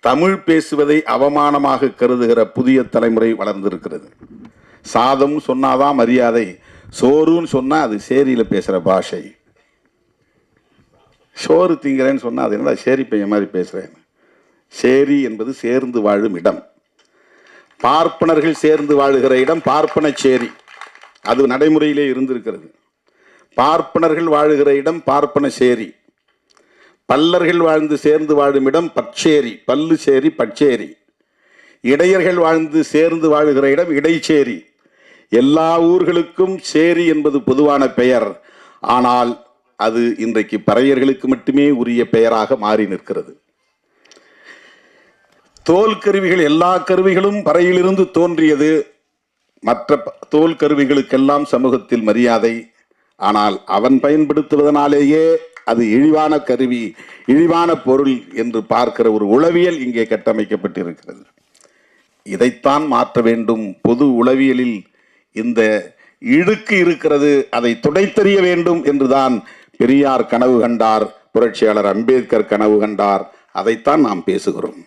தமிழ் பேசுவதை அவமானமாக கருதுகிற புதிய தலைமுறை வளர்ந்திருக்கிறது. சாதம் சொன்னாதான் மரியாதை, சோறுன்னு சொன்னா அது சேரியில் பேசுற பாஷை. சோறு திங்கிறேன்னு சொன்னா அது என்ன சேரி பையன் மாதிரி பேசுறேன். சேரி என்பது சேர்ந்து வாழும் இடம். பார்ப்பனர்கள் சேர்ந்து வாழுகிற இடம் பார்ப்பன சேரி, அது நடைமுறையிலே இருந்திருக்கிறது. பார்ப்பனர்கள் வாழுகிற இடம் பார்ப்பன சேரி. பல்லர்கள் வாழ்ந்து சேர்ந்து வாழும் இடம் பச்சேரி, பல்லு சேரி பச்சேரி. இடையர்கள் வாழ்ந்து சேர்ந்து வாழுகிற இடம் இடைச்சேரி. எல்லா ஊர்களுக்கும் சேரி என்பது பொதுவான பெயர். ஆனால் அது இன்றைக்கு பறையர்களுக்கு மட்டுமே உரிய பெயராக மாறி நிற்கிறது. தோல் கருவிகள், எல்லா கருவிகளும் பறையிலிருந்து தோன்றியது. மற்ற தோல் கருவிகளுக்கெல்லாம் சமூகத்தில் மரியாதை. ஆனால் அவன் பயன்படுத்துவதனாலேயே அது இழிவான கருவி, இழிவான பொருள் என்று பார்க்கிற ஒரு உளவியல் இங்கே கட்டமைக்கப்பட்டிருக்கிறது. இதைத்தான் மாற்ற வேண்டும். பொது உளவியலில் இந்த இழுக்கு இருக்கிறது, அதை துடைத்தெறிய வேண்டும் என்றுதான் பெரியார் கனவு கண்டார், புரட்சியாளர் அம்பேத்கர் கனவு கண்டார். அதைத்தான் நாம் பேசுகிறோம்.